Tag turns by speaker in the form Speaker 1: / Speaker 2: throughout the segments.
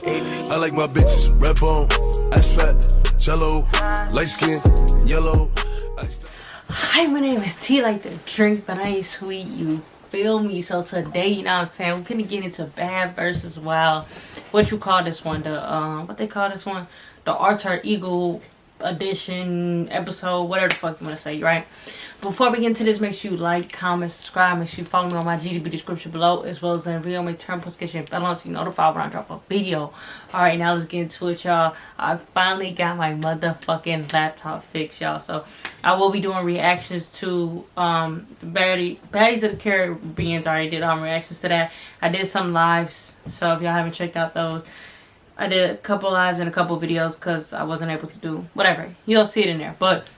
Speaker 1: I like my bitches, red bone, ass fat, jello, light skin, yellow.
Speaker 2: Hi, my name is T like the drink, but I ain't sweet, you feel me? So today, you know what I'm saying, we're gonna get into Bad versus Wild. What you call this one? The what they call this one? The Alter Ego edition episode, whatever the fuck you wanna say, right? Before we get into this, make sure you like, comment, subscribe. Make sure you follow me on my GDB description below, as well as in the video. Make turn notification bell on so you notified when I drop a video. Alright, now let's get into it, y'all. I finally got my motherfucking laptop fixed, y'all. So I will be doing reactions to the Baddies of the Caribbean. I already did reactions to that. I did some lives, so if y'all haven't checked out those, I did a couple lives and a couple videos because I wasn't able to do whatever. You'll see it in there, but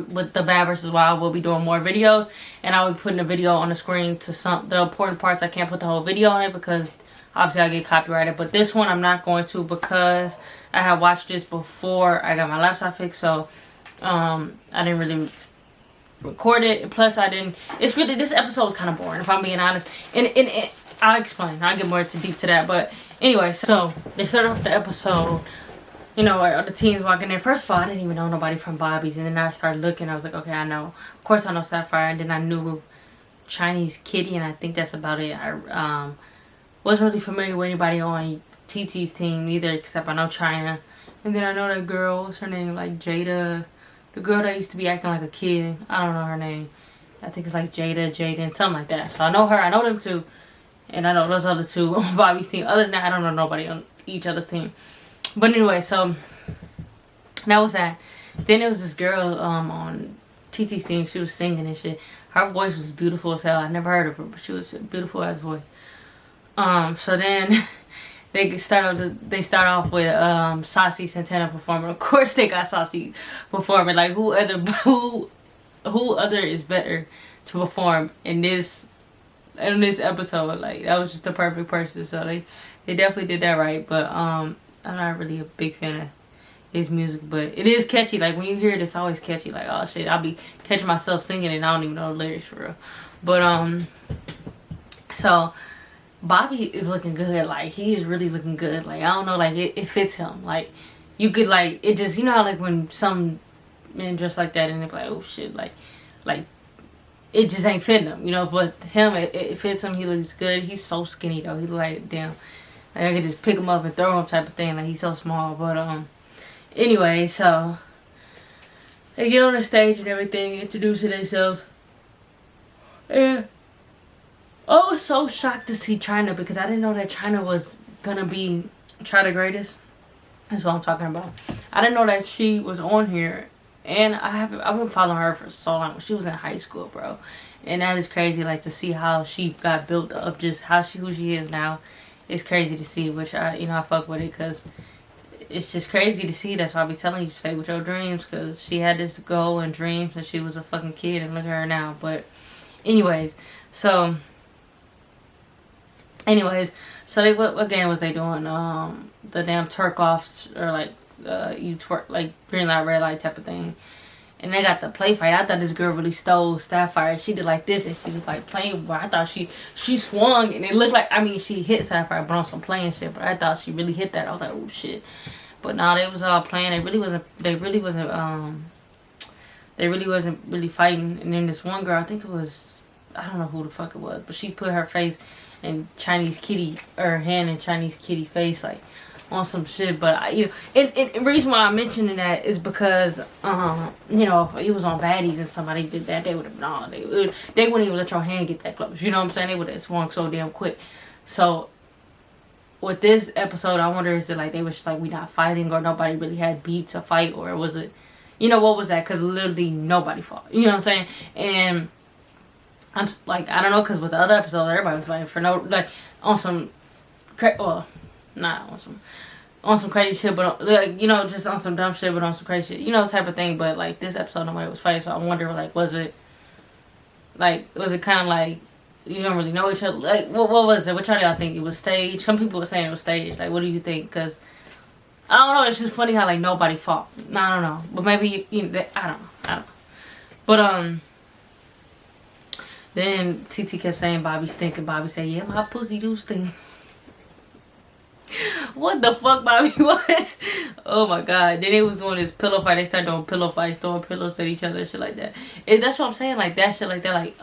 Speaker 2: with the Bad versus Wild, we'll be doing more videos, and I'll be putting a video on the screen to the important parts. I can't put the whole video on it because obviously I get copyrighted, but this one I'm not going to because I had watched this before I got my laptop fixed, so I didn't really record it. Plus I didn't, it's really, this episode was kind of boring if I'm being honest, and I'll explain. I'll get more deep to that, but anyway, so they started off the episode, you know, the teens walking in. First of all, I didn't even know nobody from Bobby's, and then I started looking. I was like, okay, I know. Of course, I know Sapphire, and then I knew Chinese Kitty, and I think that's about it. I wasn't really familiar with anybody on TT's team either, except I know China, and then I know that girl. What's her name? Like Jada, the girl that used to be acting like a kid. I don't know her name. I think it's like Jaden, something like that. So I know her. I know them two, and I know those other two on Bobby's team. Other than that, I don't know nobody on each other's team. But anyway, so that was that. Then there was this girl on TT's team. She was singing and shit. Her voice was beautiful as hell. I never heard of her, but she was a beautiful ass voice. So then they start off with Saucy Santana performing. Of course, they got Saucy performing. Like who other is better to perform in this episode? Like that was just the perfect person. So they definitely did that right. But I'm not really a big fan of his music, but it is catchy. Like when you hear it, it's always catchy. Like, oh shit, I'll be catching myself singing and I don't even know the lyrics for real. But so Bobby is looking good. Like he is really looking good. Like I don't know, like it fits him. Like you could like it just, you know how like when some men dress like that and they're like, oh shit, like it just ain't fitting him, you know. But him, it fits him. He looks good. He's so skinny though. He's like, damn. Like I could just pick him up and throw him type of thing. Like he's so small. But anyway, so they get on the stage and everything, introducing themselves. And I was so shocked to see China because I didn't know that China was gonna be Try the Greatest. That's what I'm talking about. I didn't know that she was on here, and I've been following her for so long. She was in high school, bro, and that is crazy. Like to see how she got built up, just who she is now. It's crazy to see, which I fuck with it because it's just crazy to see. That's why I be telling you, stay with your dreams, because she had this goal and dreams since she was a fucking kid, and look at her now. But anyways, so they, what game was they doing? The damn twerk offs, or like you twerk, like green light, red light type of thing. And they got the play fight. I thought this girl really stole Sapphire. She did like this, and she was like playing. But I thought she swung, and it looked like, I mean, she hit Sapphire, but on some playing shit. But I thought she really hit that. I was like, oh shit. But no, they was all playing. They really wasn't really fighting. And then this one girl, I think it was, I don't know who the fuck it was, but she put her face in Chinese Kitty, or her hand in Chinese Kitty face, like on some shit. But and the reason why I'm mentioning that is because you know, if it was on Baddies and somebody did that, they would have they wouldn't even let your hand get that close. You know what I'm saying? They would have swung so damn quick. So with this episode, I wonder, is it like they was just like, we not fighting, or nobody really had beef to fight, or was it, you know, what was that? Because literally nobody fought. You know what I'm saying? And I'm like, I don't know, because with the other episodes, everybody was fighting for no, like on some not on some crazy shit, but like, you know, just on some dumb shit, but on some crazy shit, you know, type of thing. But like this episode, nobody was fighting, so I wonder, like, was it kind of like you don't really know each other? Like, what was it? Which one of y'all think it was staged? Some people were saying it was staged. Like, what do you think? Because I don't know. It's just funny how like nobody fought. I don't know, but maybe I don't know. But then TT kept saying Bobby stink, and Bobby said, yeah, my pussy do stink. What the fuck, Bobby? What? Oh my god. Then they was doing this pillow fight. They started doing pillow fights, throwing pillows at each other, shit like that. And that's what I'm saying, like that shit like that, like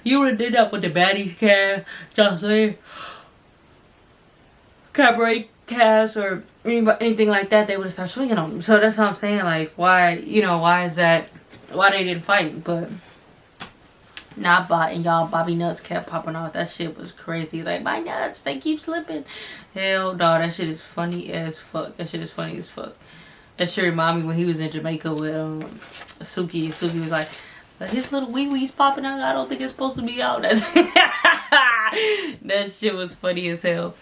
Speaker 2: you would have did that with the baddies cast, Jocelyn, Cabaret cast, or anything like that. They would have started swinging on them. So that's what I'm saying, like why, you know, why is that? Why they didn't fight? But not bot, and y'all, Bobby nuts kept popping off. That shit was crazy. Like, my nuts, they keep slipping. Hell no, that shit is funny as fuck. That shit is funny as fuck. That shit reminded me when he was in Jamaica with Suki. Suki was like, his little wee-wee's popping out. I don't think it's supposed to be out. That's that shit was funny as hell.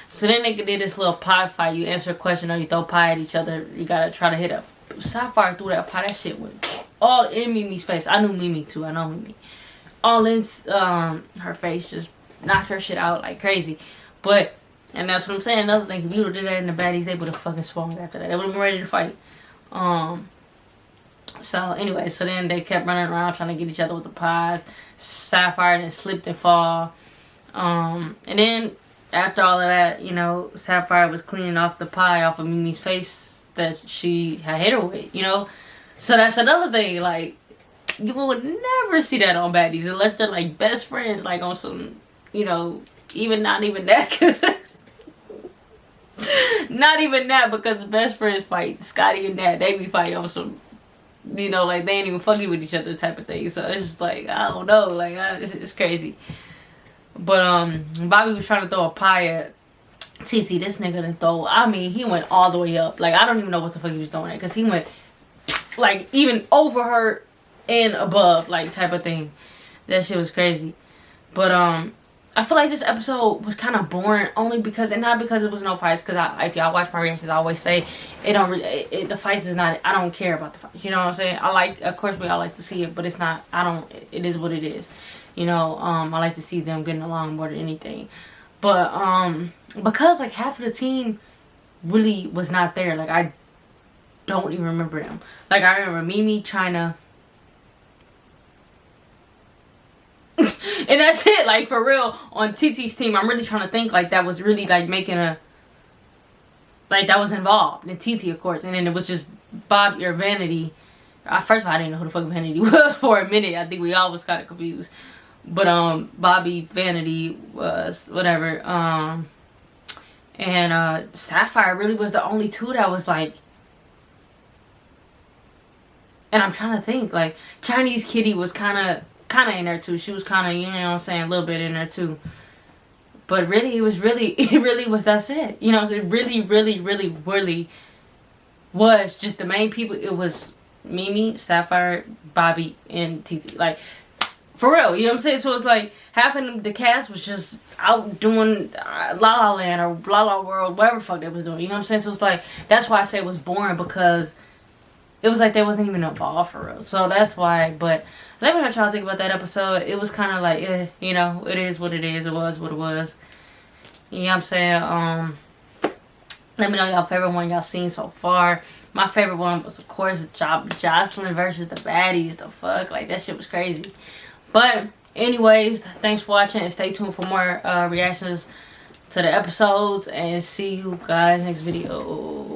Speaker 2: So then they did this little pie fight. You answer a question or you throw pie at each other. You gotta try to hit a Sapphire through that pie. That shit went all in Mimi's face. I knew Mimi too. I know Mimi. All in her face, just knocked her shit out like crazy. But, and that's what I'm saying, another thing, if you would have did that in the baddies, they would have fucking swung after that. They would have been ready to fight. So anyway, so then they kept running around trying to get each other with the pies. Sapphire then slipped and fall. And then after all of that, you know, Sapphire was cleaning off the pie off of Mimi's face that she had hit her with, you know. So that's another thing, like, you would never see that on baddies unless they're like best friends, like on some, you know, even not even that, because not even that, because the best friends fight. Scotty and Dad, they be fighting on some, you know, like they ain't even fucking with each other type of thing. So it's just like, I don't know, like it's crazy. But Bobby was trying to throw a pie at TT. This nigga didn't throw. I mean, he went all the way up. Like I don't even know what the fuck he was throwing at, because he went like even over her and above, like type of thing. That shit was crazy. But I feel like this episode was kind of boring, only because, and not because it was no fights, because if y'all watch my reactions, I always say it don't really, the fights is not, I don't care about the fights, you know what I'm saying? I like, of course we all like to see it, but it's not, I don't, it is what it is, you know. I like to see them getting along more than anything. But because like half of the team really was not there, like I don't even remember them. Like I remember Mimi, China, and that's it. Like for real, on TT's team, I'm really trying to think like that was really like making a, like that was involved. And TT, of course, and then it was just Bobby or Vanity. First of all, I didn't know who the fuck Vanity was for a minute. I think we all was kind of confused. But Bobby, Vanity was whatever. And Sapphire really was the only two that was like. And I'm trying to think, like Chinese Kitty was kind of in there too. She was kind of, you know what I'm saying, a little bit in there too. But really, it really was, that's it. You know, so it really was just the main people. It was Mimi, Sapphire, Bobby, and TT. Like, for real, you know what I'm saying? So it's like, half of the cast was just out doing La La Land or La La World, whatever the fuck they was doing. You know what I'm saying? So it's like, that's why I say it was boring, because it was like they wasn't even involved for real. So that's why. But let me know what y'all think about that episode. It was kind of like, you know, it is what it is. It was what it was. You know what I'm saying? Let me know y'all favorite one y'all seen so far. My favorite one was, of course, Jocelyn versus the baddies. The fuck? Like, that shit was crazy. But, anyways, thanks for watching. And stay tuned for more reactions to the episodes. And see you guys next video.